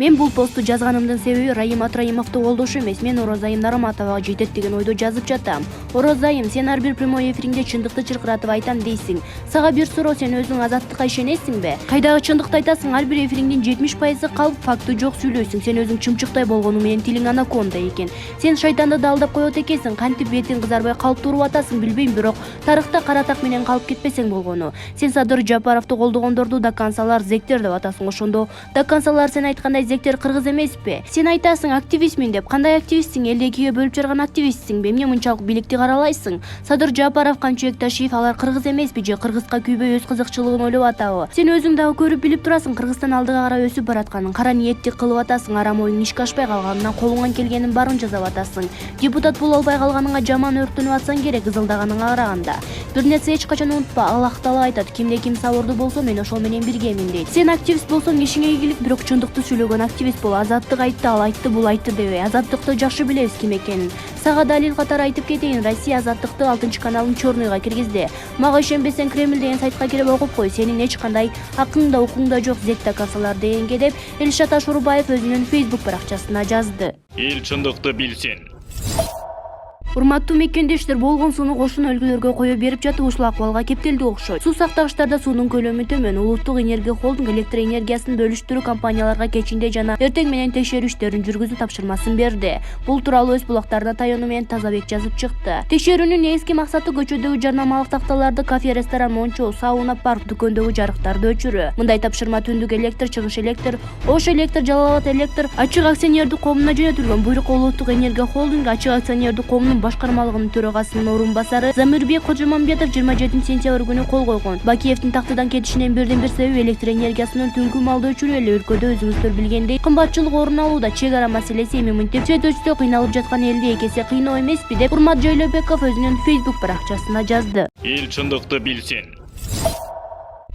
Мен бул посту жазганымдын себеби Раим Атраимовду колдошу эмес, мен Орозайым Нараматовага жетет деген ойдо жазып жатам. Орозайым, сен ар бир прямой эфириңде чындыкты чыркыратып айтам дейсиң. Сага бир суроо, сен өзүң азаттыкка ишенесиңби? Кайдагы чындыкты айтасың? Ар бир эфириңдин 70% калп, факты жок сүйлөйсүң. Сен өзүң чымчыктай болгону менен тилиң анаконда экен. Сен шайтанды да алдап коет экенсиң. Кантип бетиң кызарбай калп туруп атасың билбейм, бирок тарыхта кара так менен калып кетпесең болгону. Сен Садыр Жапаровду колдогондорду дакансалар зектер деп атасың. Ошондо дакансалар сен айткандай зектер кыргыз эмеспи? Сен айтасың активистмин деп. Кандай активистсиң? Элди экиге бөлүп жарган активистсиңби? Эмне мынчалык бийликти каралайсың? Садыр Жапаров, Камчыбек Ташиев алар кыргыз эмеспи же кыргызга күйбөй өз кызыкчылыгын ойлоп атабы? Сен өзүң дагы көрүп билип турасың, Кыргызстан алдыга карай өсүп баратканын, кара ниеттик кылып атасың, арам оюң ишке ашпай калганынан колуңан келгенин баарын жасап атасың. Депутат боло албай калганыңа жаман өрттөнүп атсаң керек, ызылдаганыңа караганда. Бир нерсе эч качан унутпа, Аллах Таала айтат, кимде ким сабырдуу болсо мен ошол менен биргемин дейт. Сен активист болсоң ишиңе ийгилик, бирок чындыкты сүйлөгөн активист бол. Азаттык айтты, ал айтты, бул айтты дебей. Азаттыкты жакшы билебиз ким экенин. Сага далил катары айтып кетейин, Россия Азаттыкты 6-каналын чорныйга киргизди. Мага ишенбесең Кремль деген сайтка кирип окуп кой, сенин эч кандай акың да укуң да жок зектакасалар дегенге деп Элшат Ашурбаев өзүнүн Facebook баракчасына жазды. Эл чындыкты билсин. Урматтуу мекендештер, болгон сууну кошун өлкөлөргө кое берип жатып ушул акыбалга кептелди окшойт. Суу сактагычтарда суунун көлөмү төмөн. Улуттук энергия холдинг электр энергиясын бөлүштүрүү компанияларга кечинде жана эртең менен текшерүү иштерин жүргүзүү тапшырмасын берди. Бул тууралуу өз булактарына таянуу менен Тазабек жазып чыкты. Текшерүүнүн негизги максаты көчөдөгү жарнамалык такталарды, кафе, ресторан, мончо, сауна, парк, дүкөндөгү жарыктарды өчүрүү. Мындай тапшырма Түндүк электр, Чыгыш электр, Ош электр, Жалал Абад электр ачык акционердик коомуна жөнөтүлгөн. Буйрук Улуттук энергия холдинг ачык акционердик коомунун башкармалыгынын төрагасынын орун басары Замирбек Кожомамбетов 27 сентябрь күнү кол койгон. Бакиевдин тактыдан кетишинин бирден бир себеби электр энергиясынын түнкү малды өчүрүү эле. Өлкөдө өзүңүздөр билгендей кымбатчылык орун алууда. Чек ара маселеси эми мынтип чет кыйналып жаткан элди эки эсе кыйноо эмеспи деп Урмат Жайлообеков өзүнүн Facebook баракчасына жазды. Эл чындыкты билсин.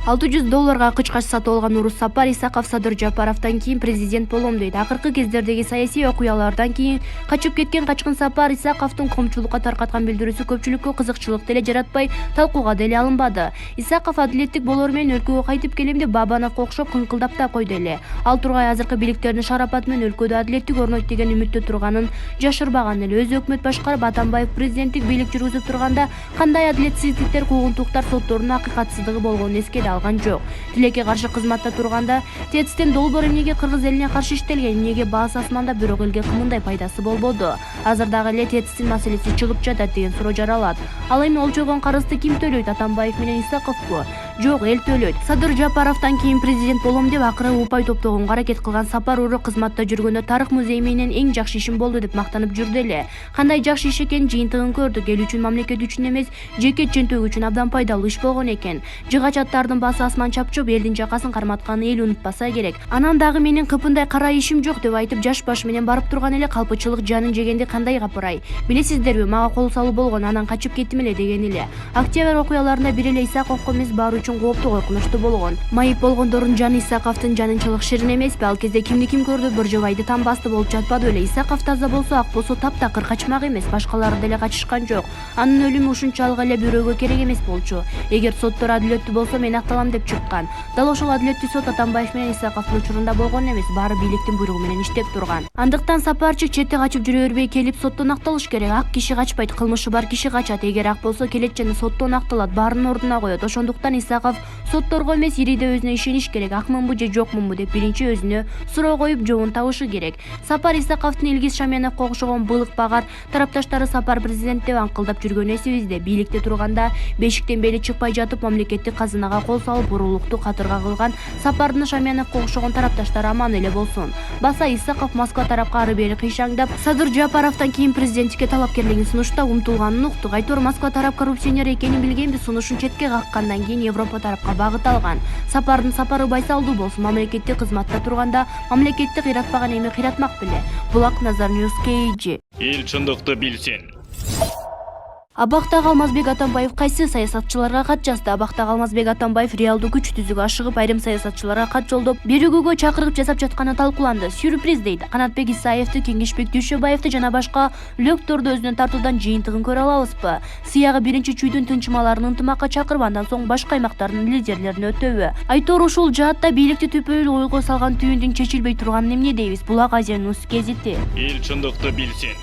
$600 кычкач сатып алган Урус Сапар Исаков Садыр Жапаровдон кийин президент болом дейт. Акыркы кездердеги саясий окуялардан кийин качып кеткен качкын Сапар Исаковдун коомчулукка таркаткан билдирүүсү көпчүлүккө кызыкчылык деле жаратпай, талкууга деле алынбады. Исаков адилеттик болор менен өлкөгө кайтып келем деп Бабановго окшоп кыңкылдап да койду эле. Ал тургай азыркы бийликтердин шарапаты менен өлкөдө адилеттик орнойт деген үмүттө турганын жашырбаган эле. Өзү өкмөт башкарып, Атамбаев президенттик бийлик жүргүзүп турганда кандай адилетсиздиктер, куугунтуктар, соттордун акыйкатсыздыгы болгонун эскере алган жок. Тилекке каршы кызматта турганда ТЭЦтен долбоор эмнеге кыргыз элине каршы иштелген, эмнеге баасы асманда, бирок элге кымындай пайдасы болбоду? Азыр дагы эле ТЭЦтин маселеси чыгып жатат деген суроо жаралат. Ал эми олчогон карызды ким төлөйт? Атамбаев менен Исаковбу? Жок, эл төлөйт. Садыр Жапаровдон кийин президент болом деп акыры упай топтогонго аракет кылган Сапар Уру кызматта жүргөндө тарых музеи менен эң жакшы ишим болду деп мактанып жүрдү эле. Кандай жакшы иш экенин жыйынтыгын көрдүк. Эл үчүн, мамлекет үчүн эмес, жеке чөнтөк үчүн абдан пайдалуу иш болгон экен. Жыгач аттардын баасы асман чапчып, элдин жакасын карматканын эл унутпаса керек. Анан дагы менин кыпындай кара ишим жок деп айтып, жаш баш менен барып турган эле калпычылык жанын жегенди кандай капырай. Билесиздерби, мага кол салуу болгон, анан качып кеттим эле деген эле. Октябрь окуяларында бир эле Исаковго эмес, баары үчүн кооптуу, коркунучтуу болгон. Майып болгондордун жаны Исаковдун жанынчылык ширин эмеспи? Ал кезде кимди ким көрдү? Биржобайды тамбасты болуп жатпады беле? Исаков таза болсо, ак болсо таптакыр качмак эмес, башкалары деле качышкан жок. Анын өлүмү ушунчалык эле бирөөгө керек эмес болчу. Эгер соттор адилеттүү болсо мен акталам деп чыккан. Дал ошол адилеттүү сот Атамбаев менен Исаковдун учурунда болгон эмес, баары бийликтин буйругу менен иштеп турган. Андыктан Сапарчы четте качып жүрө бербей келип соттон акталыш керек. Ак киши качпайт, кылмышы бар киши качат. Эгер ак болсо келет жана соттон акталат, баарын ордуна коет. Ошондуктан Исаков сотторго эмес, ириде өзүнө ишениш керек. Акмынбы же жокмунбу деп биринчи өзүнө суроо коюп жообун табышы керек. Сапар Исаковдун Илгиз Шаменовго окшогон былык багар тарапташтары Сапар президент деп аңкылдап жүргөнү эсибизде. Бийликте турганда бешиктен бели чыкпай жатып мамлекеттик казынага кол салып уруулукту катырга кылган Сапардын Шаменовго окшогон тарапташтары аман эле болсун. Баса Исаков Москва тарапка ары бери кыйшаңдап, Садыр Жапаровдон кийин президенттикке талапкерлигин сунушта умтулганын уктук. Айтор Москва тарап коррупционер экенин билгенби, сунушун четке каккандан кийин Европа тарапка багыт алган. Сапардын сапары байсалдуу болсун, мамлекеттик кызматта турганда мамлекетти кыйратпаган эми кыйратмак беле. Булак Назар Ньюс KG. Эл чындыкты билсин. Абактагы Алмазбек Атамбаев кайсы саясатчыларга кат жазды? Абактагы Алмазбек Атамбаев реалдуу күч түзүүгө ашыгып, айрым саясатчыларга кат жолдоп, берүүгө чакырып жасап жатканы талкууланды. Сюрприз дейт. Канатбек Исаевди, Кеңешбек Дүйшөбаевди жана башка лөктөрдү өзүнө тартуудан жыйынтыгын көрө алабызбы? Сыягы биринчи чүйдүн тынчымаларын ынтымакка чакырып, андан соң башка аймактардын лидерлерин өтөбү? Айтор ушул жаатта бийликти түпөйүл ойго салган түйүндүн чечилбей турганын эмне дейбиз? Булак Азиянын гезити. Эл чындыкты билсин.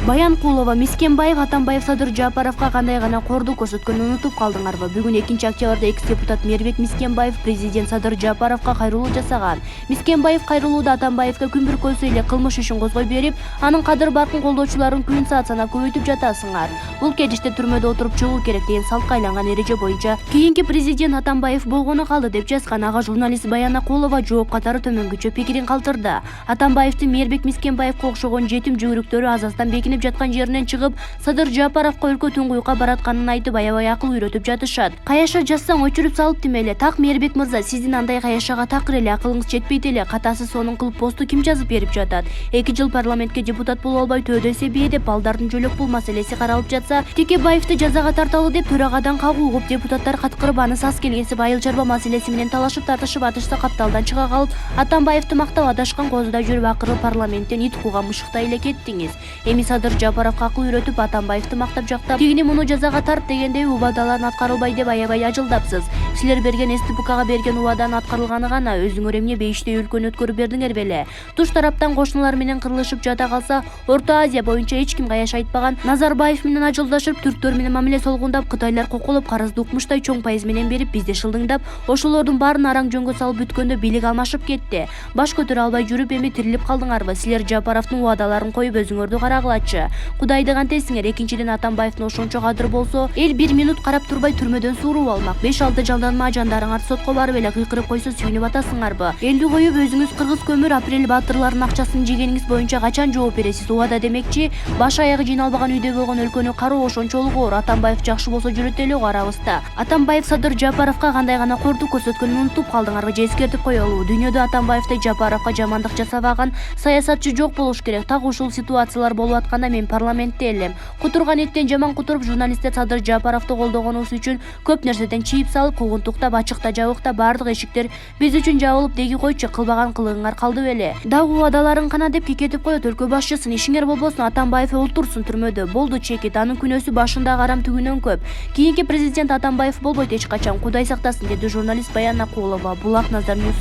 Баянкулова, Мискенбаев, Атамбаев Садыр Жапаровга кандай гана кордуу көрсөткөнүн унутуп калдыңарбы? Бүгүн 2-октябрда экс-депутат Мээрбек Мискенбаев президент Садыр Жапаровга кайрылуу жасаган. Мискенбаев кайрылууда Атамбаевге күн бүркөсү эле кылмыш ишин козгой берип, анын кадыр-баркын колдоочуларын күн саат санап көбөйтүп жатасыңар. Бул кечиште түрмөдө отуруп чыгуу керек деген салтка айланган эреже боюнча кийинки президент Атамбаев болгону калды деп жазган. Ага журналист Баянкулова жооп катары төмөнгүчө пикирин калтырды. Атамбаевдин Мээрбек Мискенбаевге окшогон жетим жүгүрүктөрү азастан бекинип жаткан жеринен чыгып, Садыр Жапаровго өлкө туңгуюкка баратканын айтып, аябай акыл үйрөтүп жатышат. Каяша жазсаң өчүрүп салып демеле. Так, Мээрбек мырза, сиздин андай каяшага такыр эле, акылыңыз жетпейт эле. Катасы сонун кылып посту ким жазып берип жатат? 2 жыл парламентке депутат боло албай төөдөсө бие деп балдардын жөлөк бул маселеси каралып жатса, Текебаевди жазага тарталы деп төрагадан кагуу угуп, депутаттар каткырып, аны сас келгенсип айыл чарба маселеси менен талашып тартышып атышса, капталдан чыга калып, Атамбаевди мактап адашкан козуда жүрүп, акыры парламенттен ит кууган мышыктай эле кеттиңиз. Эми Садыр Жапаровго акыл үйрөтүп, Атамбаевди мактап жактап, тигини муну жазага тарт дегендей убадалар аткарылбай деп аябай ажылдапсыз. Силер берген СТПКга берген убаданын аткарылганы гана, өзүңөр эмне бейиштей өлкөнү өткөрүп бердиңер беле? Туш тараптан кошуналар менен кырылышып жата калса, Орто Азия боюнча эч ким каяш айтпаган Назарбаев менен ажылдашып, түрктөр менен мамиле солгундап, Кытайлар коколоп, карызды укмуштай чоң пайыз менен берип, бизди шылдыңдап, ошолордун баарын араң жөнгө салып бүткөндө бийлик алмашып кетти. Баш көтөрө албай жүрүп, эми тирилип калдыңарбы? Силер Жапаровдун убадаларын коюп өзүңөрдү карагылачы. Кудайды кантесиңер? Экинчиден, Атамбаевдин ошончо кадыр болсо, эл 1 минут карап турбай түрмөдөн сурууп алмак. 5-6 жалданма жандарыңар сотко барып эле кыйкырып койсо сүйүнүп атасыңарбы? Элди коюп өзүңүз Кыргыз көмүр апрель баатырларынын акчасын жегениңиз боюнча качан жооп бересиз? Убада демекчи, баш аягы жыйналбаган үйдө болгон өлкөнү кароо ошончолук оор. Атамбаев жакшы болсо жүрөт эле карабыз да. Атамбаев Садыр Жапаровга кандай гана кордуу көрсөткөнүн унутуп калдыңарбы? Же эскертип коелу? Дүйнөдө Атамбаевдей Жапаровго жамандык жасабаган саясатчы жок болуш керек. Так ушул ситуациялар болуп атканда мен парламентте элем. Кутурган эттен жаман кутуруп, журналисттер Садыр Жапаровду колдогонубуз үчүн көп нерседен чийип салып, куугунтуктап, ачыкта жабыкта баардык эшиктер биз үчүн жабылып, деги койчу, кылбаган кылыгыңар калды беле? Дагы убадаларың кана деп кекетип коет өлкө башчысын. Ишиңер болбосун, Атамбаев олтурсун түрмөдө. Болду чекит, анын күнөөсү башындагы арам түгүнөн көп. Кийинки президент Атамбаев болбойт эч качан, Кудай сактасын, деди журналист Баянкулова. Булак Назар Ньюс.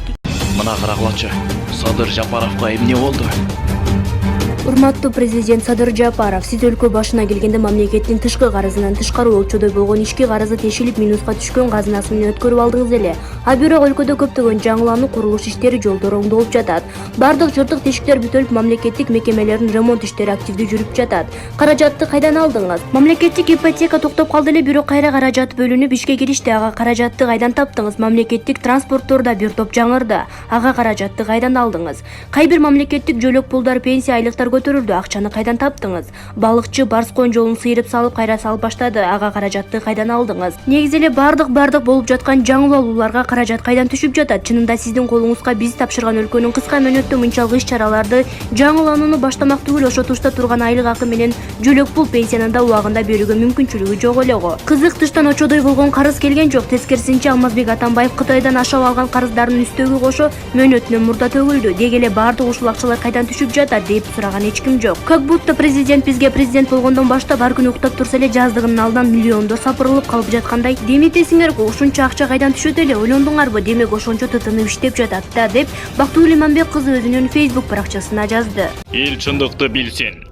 Мына карагылачы, Садыр Жапаровго эмне болду? Урматтуу президент Садыр Жапаров, сиз өлкө башына келгенде мамлекеттин тышкы карызынан тышкары болчодой болгон ички карызы тешилип, минуска түшкөн казынасы менен өткөрүп алдыңыз эле. А бирок өлкөдө көптөгөн жаңылануу, курулуш иштери, жолдор оңдолуп жатат. Бардык жыртык тешиктер бүтөлүп, мамлекеттик мекемелердин ремонт иштери активдүү жүрүп жатат. Каражатты кайдан алдыңыз? Мамлекеттик ипотека токтоп калды эле, бирок кайра каражат бөлүнүп ишке киришти. Ага каражатты кайдан таптыңыз? Мамлекеттик транспорттордо бир топ жаңырды. Ага каражатты кайдан алдыңыз? Кайбир мамлекеттик жөлөк пулдар, пенсия айлыктар көтөрүлдү. Акчаны кайдан таптыңыз? Балыкчы Барскон жолун сыйрып салып, кайра салып баштады. Ага каражатты кайдан алдыңыз? Негизи эле бардык болуп жаткан жаңылууларга каражат кайдан түшүп жатат? Чынында сиздин колуңузга биз тапшырган өлкөнүн кыска мөөнөттө мынчалык иш-чараларды, жаңыланууну баштамак түгүл, ошо тушта турган айлык акы менен жөлөк пул пенсияны да убагында берүүгө мүмкүнчүлүгү жок эле го. Кызык, тыштан очодой болгон карыз келген жок. Тескерисинче, Алмазбек Атамбаев Кытайдан ашап алган карыздардын үстөгү кошо мөөнөтүнөн мурда төгүлдү. Деги эле бардык ушул акчалар кайдан түшүп жатат деп сураган эч ким жок. Как будто президент бизге президент болгондон баштап ар күнү уктап турса эле жаздыгынын алдынан миллиондо сапырылып калып жаткандай. Деметесиңер го, ушунча акча кайдан түшөт эле? Ойлондуңарбы? Демек ошончо тытынып иштеп жатат да, деп Бактыгүл Иманбек кызы өзүнүн Facebook баракчасына жазды. Эл чындыкты билсин.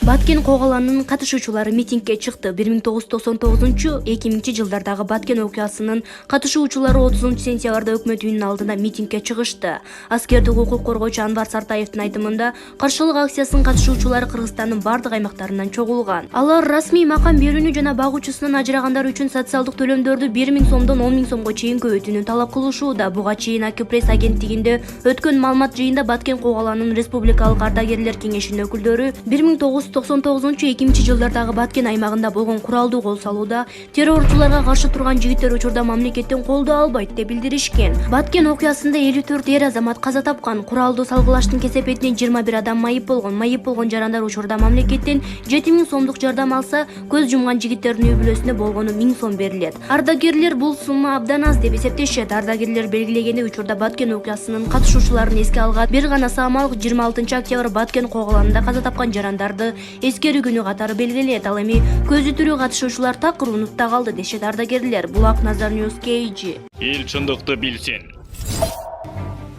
Баткен Когаланынын катышуучулары митингге чыкты. 1999-2000 жылдардагы Баткен окуясынын катышуучулары 30-сентябрда өкмөт үйүнүн алдына митингге чыгышты. Аскердик укук коргоочу Анвар Сартаевдин айтымында, каршылык акциясынын катышуучулары Кыргызстандын бардык аймактарынан чогулган. Алар расмий макам берүүнү жана багуучусунан ажырагандар үчүн социалдык төлөмдөрдү 1000 сомдон 10 000 сомго чейин көбөйтүүнү талап кылышууда. Буга чейин АК пресс агенттигинде өткөн маалымат жыйында Баткен Когаланынын Республикалык ардагерлер кеңешинин өкүлдөрү 1999-2000 жылдардагы Баткен аймагында болгон куралдуу кол салууда террорчуларга каршы турган жигиттер учурда мамлекеттен колдоо албайт деп билдиришкен. Баткен окуясында 54 эр азамат каза тапкан. Куралдуу салгылаштын кесепетинен 21 адам майып болгон. Майып болгон жарандар учурда мамлекеттен 7000 сомдук жардам алса, көз жумган жигиттердин үй бүлөсүнө болгону 1000 сом берилет. Ардагерлер бул сумма абдан аз деп эсептешет. Ардагерлер белгилегенде учурда Баткен окуясынын катышуучуларын эске алган бир гана саамалык 26 октябрь Баткен коголанында каза тапкан жарандарды эскерүү күнү катары белгилейт. Ал эми көзү тирүү катышуучулар такыр унутта калды дешет ардагерлер. Булак Назар Ньюс KG. Эл чындыкты билсин.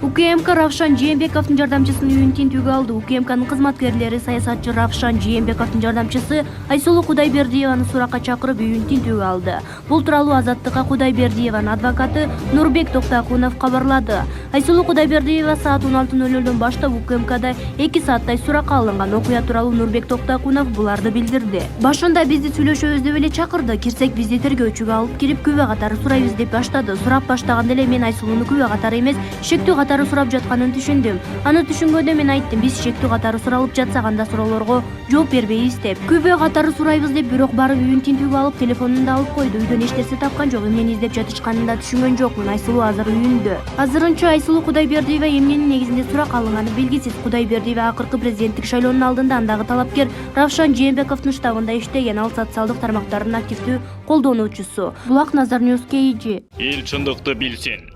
УКМК Равшан Жээнбековдун жардамчысынын үйүн тинтүүгө алды. УКМКнын кызматкерлери саясатчы Равшан Жээнбековдун жардамчысы Айсулуу Кудайбердиеваны суракка чакырып үйүн тинтүүгө алды. Бул тууралуу Азаттыкка Кудайбердиеванын адвокаты Нурбек Токтакунов кабарлады. Айсулуу Кудайбердиева саат 16:00 баштап УКМКда 2 сааттай суракка алынган. Окуя тууралуу Нурбек Токтакунов буларды билдирди. Башында бизди сүйлөшөбүз деп эле чакырды. Кирсек бизди тергөөчүгө алып кирип күбө катары сурайбыз деп баштады. Сурап баштаганда эле мен Айсулууну күбө катары эмес, шектүү катары сурап жатканын түшүндүм. Аны түшүнгөндө мен айттым, биз шектүү катары суралып жатсак анда суроолорго жооп бербейбиз деп. Күбө катары сурайбыз деп бирок барып үйүн тинтүүгө алып телефонун да алып койду. Үйдөн эч нерсе тапкан жок. Эмнени издеп жатышканын да түшүнгөн жокмун. Айсулуу азыр үйүндө. Азырынча Айсулуу Кудайбердиева эмненин негизинде сурак алынганы белгисиз. Кудайбердиева акыркы президенттик шайлоонун алдында андагы талапкер Равшан Жээнбековдун штабында иштеген. Ал социалдык тармактардын активдүү колдонуучусу. Булак Назар Ньюс KG. Эл чындыкты билсин.